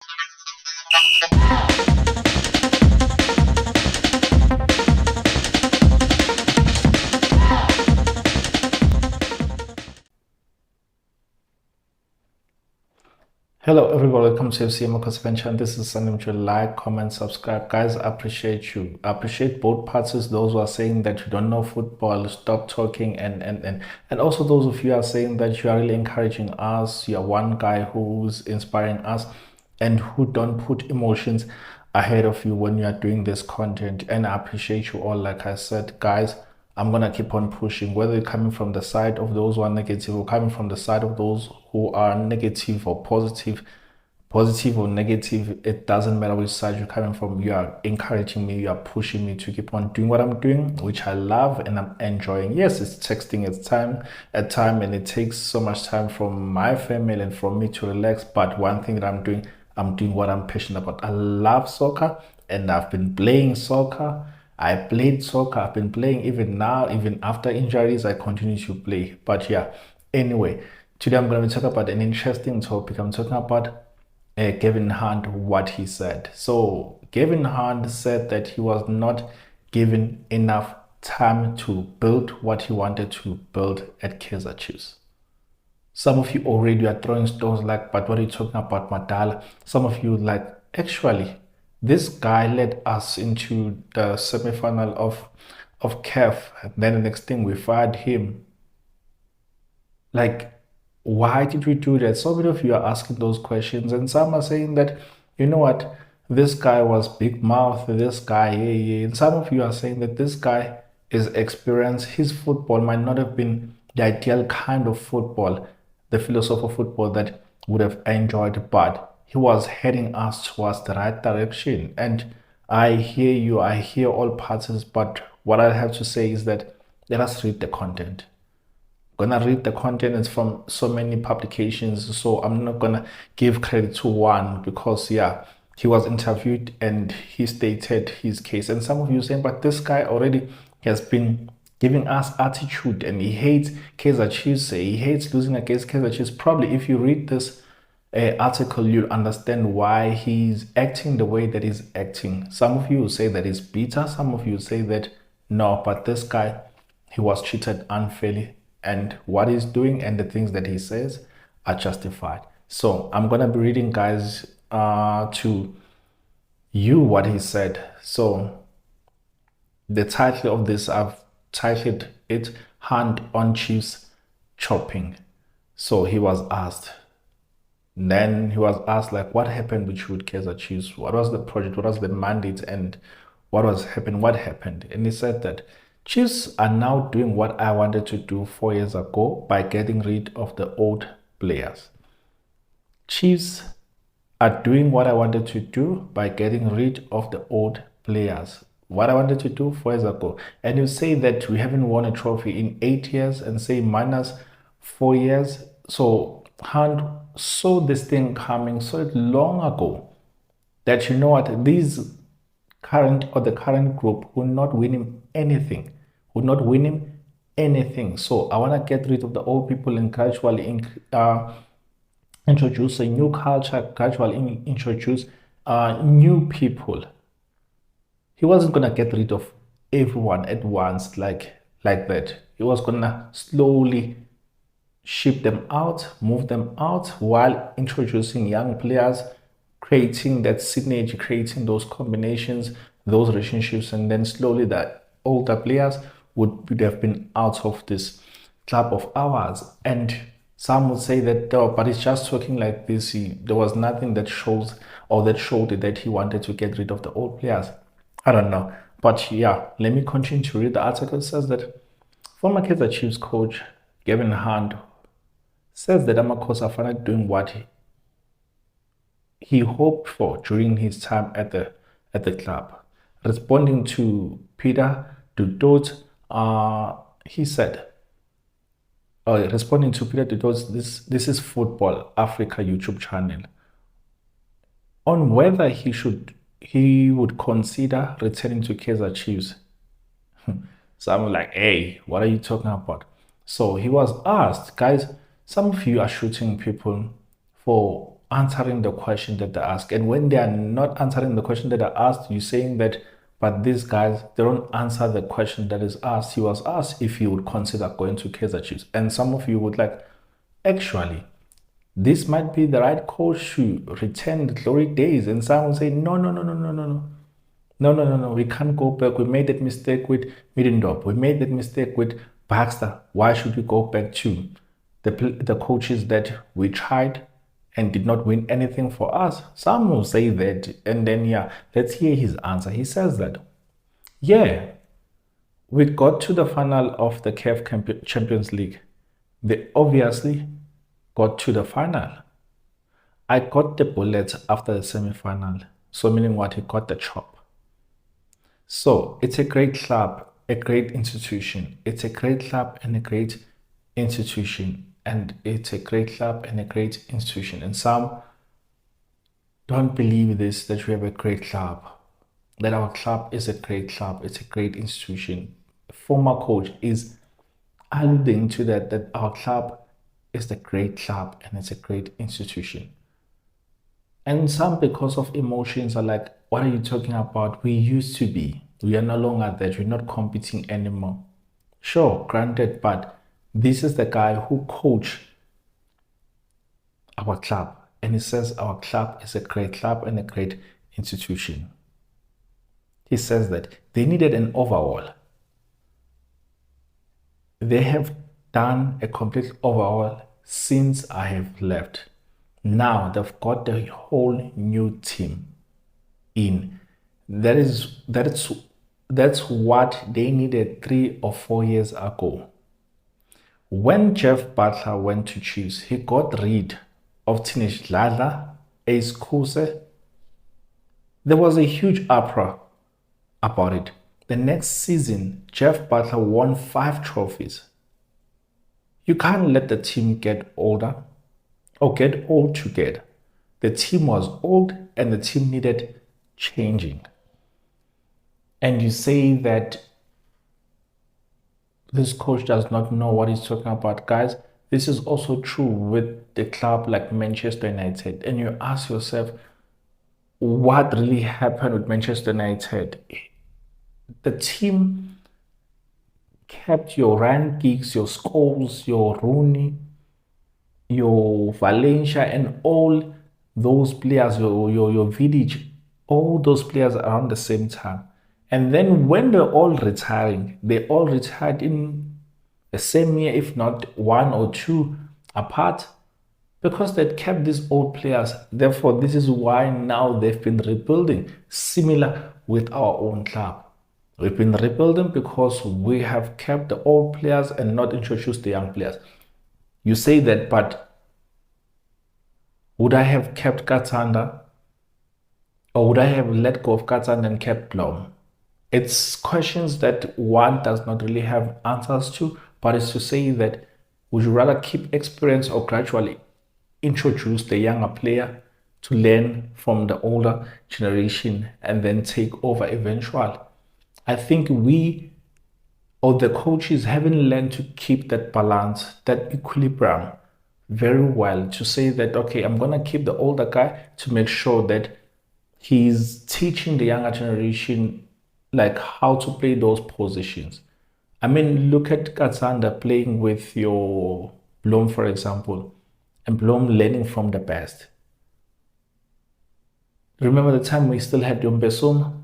Hello everybody, welcome to FC Amakhosi Venture. This is something to like, comment, subscribe. Guys, I appreciate you. I appreciate both parties, those who are saying that you don't know football, stop talking, and also those of you are saying that you are really encouraging us. You are one guy who's inspiring us and who don't put emotions ahead of you when you are doing this content. And I appreciate you all. Like I said, guys, I'm gonna keep on pushing, whether you're coming from the side of those who are negative or coming from the side of those who are negative or positive, positive or negative. It doesn't matter which side you're coming from. You are encouraging me, you are pushing me to keep on doing what I'm doing, which I love and I'm enjoying. Yes, it's texting at time, and it takes so much time from my family and from me to relax. But one thing that I'm doing what I'm passionate about. I love soccer and I've been playing soccer. I played soccer. I've been playing even now, even after injuries, I continue to play. But yeah, anyway, today I'm going to be talking about an interesting topic. I'm talking about Kevin Hunt, what he said. So, Kevin Hunt said that he was not given enough time to build what he wanted to build at Kaizer Chiefs. Some of you already are throwing stones like, but what are you talking about, Madala? Some of you like, actually, this guy led us into the semi-final of CAF. And then the next thing we fired him. Like, why did we do that? So many of you are asking those questions, and some are saying that, you know what, this guy was big mouth, this guy, yeah, yeah. And some of you are saying that this guy is experienced. His football might not have been the ideal kind of football, the philosophy of football that would have enjoyed, but he was heading us towards the right direction. And I hear you, I hear all parties, but what I have to say is that let us read the content. Gonna read the content. It's from so many publications, so I'm not gonna give credit to one because yeah, he was interviewed and he stated his case. And some of you saying, but this guy already has been giving us attitude and he hates Kaizer Chiefs, he hates losing against Kaizer Chiefs. Probably if you read this article, you understand why he's acting the way that he's acting. Some of you say that he's bitter, some of you say that no, but this guy, he was treated unfairly, and what he's doing and the things that he says are justified. So I'm gonna be reading, guys, to you what he said. So the title of this, I've titled it "Hand on Chiefs Chopping." So he was asked. Then he was asked, like, what happened with you with Kaizer Chiefs? What was the project? What was the mandate? And what was happened? What happened? And he said that Chiefs are now doing what I wanted to do 4 years ago by getting rid of the old players. Chiefs are doing what I wanted to do by getting rid of the old players. What I wanted to do 4 years ago. And you say that we haven't won a trophy in 8 years and say minus 4 years. So Hunt saw this thing coming so long ago that, you know what, these the current group will not win him anything, will not win him anything. So I want to get rid of the old people and gradually introduce a new culture, gradually introduce new people. He wasn't gonna get rid of everyone at once like that. He was gonna slowly ship them out, move them out while introducing young players, creating that synergy, creating those combinations, those relationships, and then slowly the older players would have been out of this club of ours. And some would say that, oh, but he's just talking like this. There was nothing that shows or that showed that he wanted to get rid of the old players. I don't know. But yeah, let me continue to read. The article. It says that former Kaizer Chiefs coach Kevin Hunt says that Amakhosi are finally doing what he hoped for during his time at the club. Responding to Peter Dudot, he said, responding to Peter Dudot, this is Football Africa YouTube channel, on whether he would consider returning to Kaizer Chiefs. So I'm like, hey, what are you talking about? So he was asked, guys, some of you are shooting people for answering the question that they ask. And when they are not answering the question that are asked, you're saying that, but these guys, they don't answer the question that is asked. He was asked if he would consider going to Kaizer Chiefs. And some of you would like, actually, this might be the right coach to return the glory days. And some will say, no, no, no, no, no, no, no. No, no, no, no. We can't go back. We made that mistake with Middendorp. We made that mistake with Baxter. Why should we go back to the coaches that we tried and did not win anything for us? Some will say that. And then, yeah, let's hear his answer. He says that, yeah, we got to the final of the CAF Champions League. They obviously got to the final. I got the bullets after the semi-final. So meaning what? He got the chop. So it's a great club, a great institution. It's a great club and a great institution. And it's a great club and a great institution. And some don't believe this, that we have a great club, that our club is a great club, it's a great institution. Former coach is alluding to that, that our club is the great club and it's a great institution. And some, because of emotions, are like, what are you talking about? We used to be. We are no longer that. We're not competing anymore. Sure, granted, but this is the guy who coached our club. And he says our club is a great club and a great institution. He says that they needed an overhaul. They have done a complete overhaul since I have left. Now they've got the whole new team in. That's what they needed 3 or 4 years ago. When Jeff Butler went to Chiefs, he got rid of Tinish Dladla, Ace Kuse. There was a huge uproar about it. The next season, Jeff Butler won 5 trophies. You can't let the team get older or get old together. The team was old and the team needed changing. And you say that this coach does not know what he's talking about. Guys, this is also true with the club like Manchester United. And you ask yourself, what really happened with Manchester United? The team kept your Ryan Giggs, your Scholes, your Rooney, your Valencia, and all those players, your Vidic, all those players around the same time. And then when they're all retiring, they all retired in the same year, if not 1 or 2 apart, because they'd kept these old players. Therefore, this is why now they've been rebuilding, similar with our own club. We've been rebuilding because we have kept the old players and not introduced the young players. You say that, but would I have kept Katsanda? Or would I have let go of Katsanda and kept Blom? It's questions that one does not really have answers to, but it's to say that would you rather keep experience or gradually introduce the younger player to learn from the older generation and then take over eventually? I think we or the coaches haven't learned to keep that balance, that equilibrium very well, to say that, okay, I'm going to keep the older guy to make sure that he's teaching the younger generation like how to play those positions. I mean, look at Katsanda playing with your Blom, for example, and Blom learning from the best. Remember the time we still had Yombesum?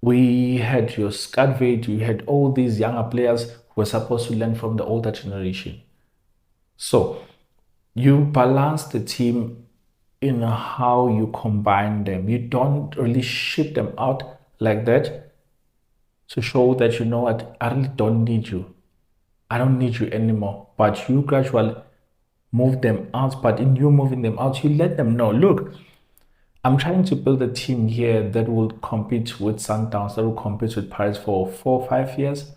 We had your Scadvate, you had all these younger players who were supposed to learn from the older generation. So you balance the team in how you combine them. You don't really ship them out like that to show that, you know what, I really don't need you. I don't need you anymore. But you gradually move them out. But in you moving them out, you let them know, look, I'm trying to build a team here that will compete with Sundowns, that will compete with Pirates for 4 or 5 years.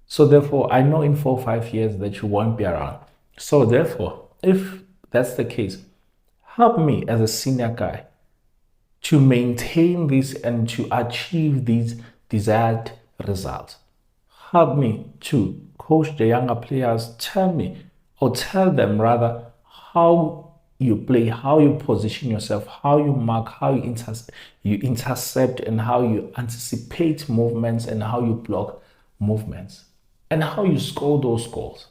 So therefore, I know in 4 or 5 years that you won't be around. So therefore, if that's the case, help me as a senior guy to maintain this and to achieve these desired results. Help me to coach the younger players. Tell me, or tell them rather, how you play, how you position yourself, how you mark, how you intercept, and how you anticipate movements, and how you block movements, and how you score those goals.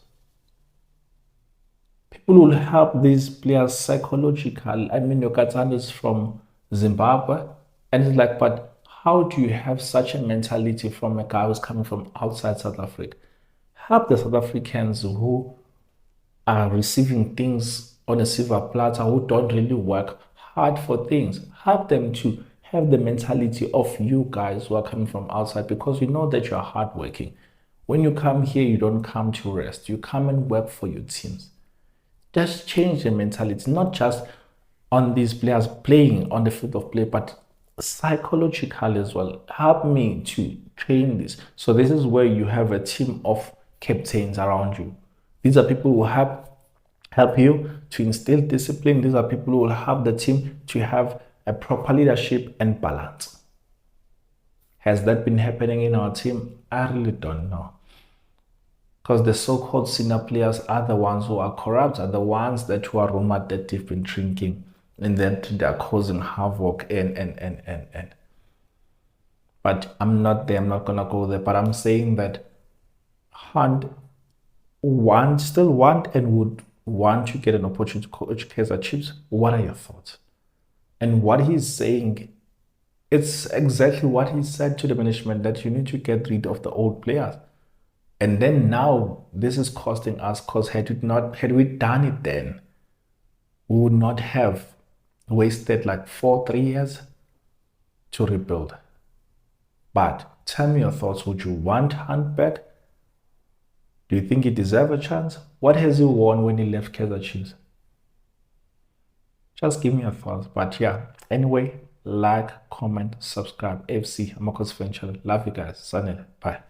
People will help these players psychologically. I mean, Yokatan is from Zimbabwe, and it's like, but how do you have such a mentality from a guy who's coming from outside South Africa? Help the South Africans who are receiving things on a silver platter, who don't really work hard for things. Help them to have the mentality of you guys who are coming from outside, because we know that you are hardworking. When you come here, you don't come to rest. You come and work for your teams. Just change the mentality, not just on these players playing on the field of play, but psychologically as well. Help me to train this. So this is where you have a team of captains around you. These are people who help you to instill discipline. These are people who will help the team to have a proper leadership and balance. Has that been happening in our team? I really don't know. Because the so-called senior players are the ones who are corrupt, are the ones that who are rumored that they've been drinking, and that they're causing havoc and. But I'm not there. I'm not gonna go there. But I'm saying that Hunt still want and would want to get an opportunity to coach Kaizer Chiefs. What are your thoughts? And what he's saying, it's exactly what he said to the management, that you need to get rid of the old players. And then now this is costing us, because had we done it then, we would not have wasted like 3 years to rebuild. But tell me your thoughts. Would you want Hunt back? Do you think he deserves a chance? What has he won when he left Kaizer Chiefs? Just give me your thoughts. But yeah, anyway, like, comment, subscribe. AFC Amakhosi fan channel. Love you guys. Sunny. Bye.